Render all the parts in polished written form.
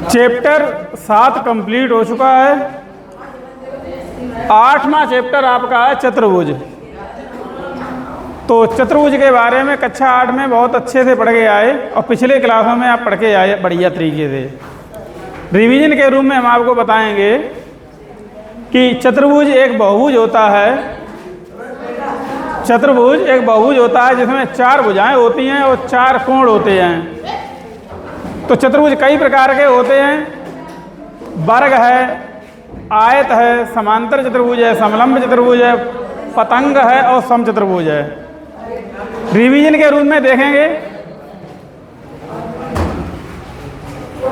Chapter 7 complete हो चुका है। 8वां चैप्टर आपका है चतुर्भुज। तो चतुर्भुज के बारे में कक्षा 8 में बहुत अच्छे से पढ़ के आए और पिछले क्लासों में आप पढ़ के आए बढ़िया तरीके से। रिवीजन के रूप में हम आपको बताएंगे कि चतुर्भुज एक बहुभुज होता है। चतुर्भुज एक बहुभुज होता है जिसमें 4 भुजाएं होती हैं और 4 कोण होते हैं। तो चतुर्भुज कई प्रकार के होते हैं। वर्ग है, आयत है, समांतर चतुर्भुज है, समलंब चतुर्भुज है, पतंग है और समचतुर्भुज है। रिवीजन के रूप में देखेंगे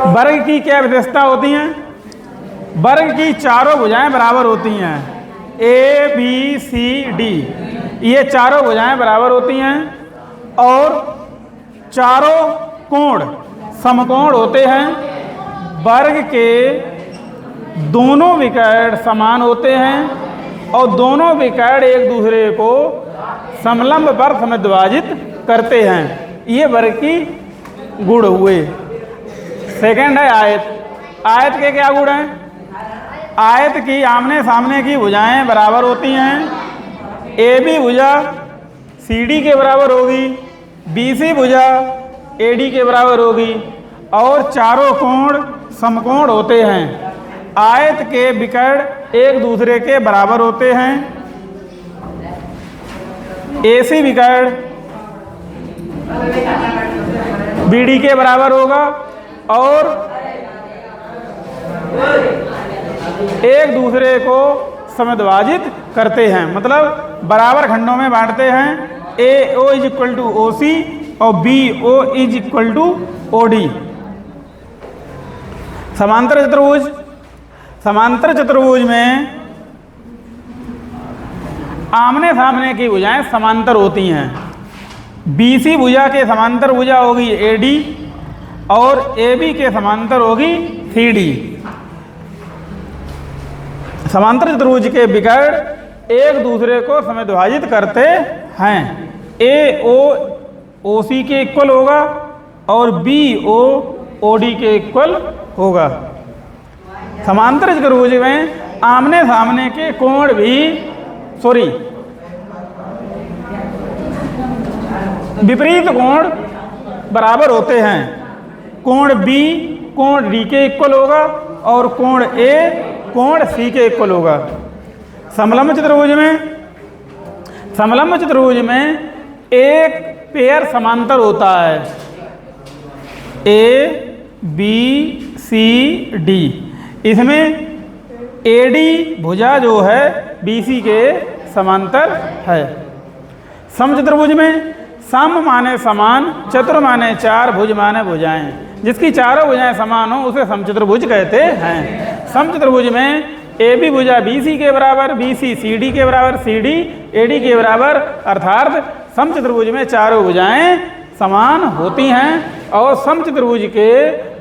वर्ग की क्या विशेषता होती हैं। वर्ग की चारों भुजाएं बराबर होती हैं। ए बी सी डी ये चारों भुजाएं बराबर होती हैं और चारों कोण समकोण होते हैं। वर्ग के दोनों विकर्ण समान होते हैं और दोनों विकर्ण एक दूसरे को समलंब पर समद्विभाजित करते हैं। ये वर्ग की गुण हुए। सेकंड है आयत। आयत के क्या गुण हैं? आयत की आमने सामने की भुजाएं बराबर होती हैं। ए बी भुजा सी डी के बराबर होगी, बी सी भुजा ए डी के बराबर होगी और चारों कोण समकोण होते हैं। आयत के विकर्ण एक दूसरे के बराबर होते हैं। ए सी विकर्ण बी डी के बराबर होगा और एक दूसरे को समद्विभाजित करते हैं, मतलब बराबर खंडों में बांटते हैं। A O is equal to O C और B O is equal to O D. समांतर चतुर्भुज। समांतर चतुर्भुज में आमने सामने की भुजाएं समांतर होती हैं। बीसी भुजा के समांतर भुजा होगी एडी और AB के समांतर होगी CD। समांतर चतुर्भुज के विकर्ण एक दूसरे को समद्विभाजित करते हैं। AO OC के इक्वल होगा और BO OD के इक्वल होगा। समांतर चतुर्भुज में आमने सामने के कोण भी विपरीत कोण बराबर होते हैं। कोण B कोण D के इक्वल होगा और कोण A कोण C के इक्वल होगा। समलंब चतुर्भुज में एक पेयर समांतर होता है। A B C D। इसमें AD भुजा जो है BC के समांतर है। समचतुर्भुज में सम माने समान, चतुर माने 4, भुज माने भुजाएं। जिसकी चारों भुजाएं समान हो उसे समचतुर्भुज कहते हैं। समचतुर्भुज में AB भुजा BC के बराबर, BC CD के बराबर, CD AD के बराबर, अर्थात समचतुर्भुज में चारों भुजाएं समान होती हैं और समचतुर्भुज के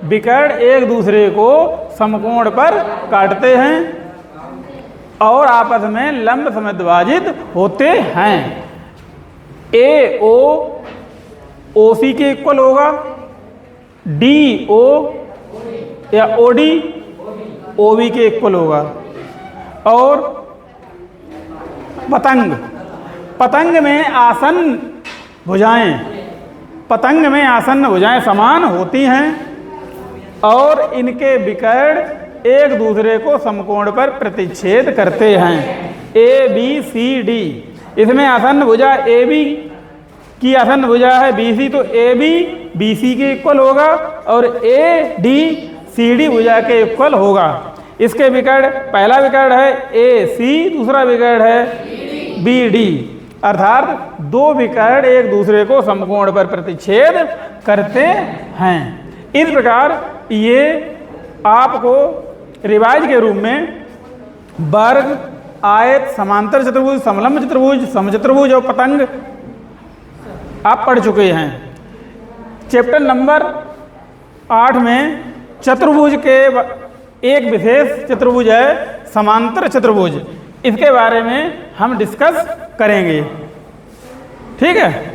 विकर्ण एक दूसरे को समकोण पर काटते हैं और आपस में लंब समद्विभाजित होते हैं। AO OC के इक्वल होगा, DO या OD OB के इक्वल होगा। और पतंग में आसन्न भुजाएं समान होती हैं और इनके विकर्ण एक दूसरे को समकोण पर प्रतिच्छेद करते हैं। ABCD। इसमें आसन्न भुजा AB की आसन्न भुजा है BC तो AB BC के इक्वल होगा और AD CD भुजा के इक्वल होगा। इसके विकर्ण पहला विकर्ण है AC, दूसरा विकर्ण है BD, अर्थात दो विकर्ण एक दूसरे को समकोण पर प्रतिच्छेद करते हैं। इस प्रकार ये आपको रिवाइज के रूप में वर्ग, आयत, समांतर चतुर्भुज, समलंब चतुर्भुज, समचतुर्भुज और पतंग आप पढ़ चुके हैं। चैप्टर नंबर 8 में चतुर्भुज के एक विशेष चतुर्भुज है समांतर चतुर्भुज। इसके बारे में हम डिस्कस करेंगे। ठीक है।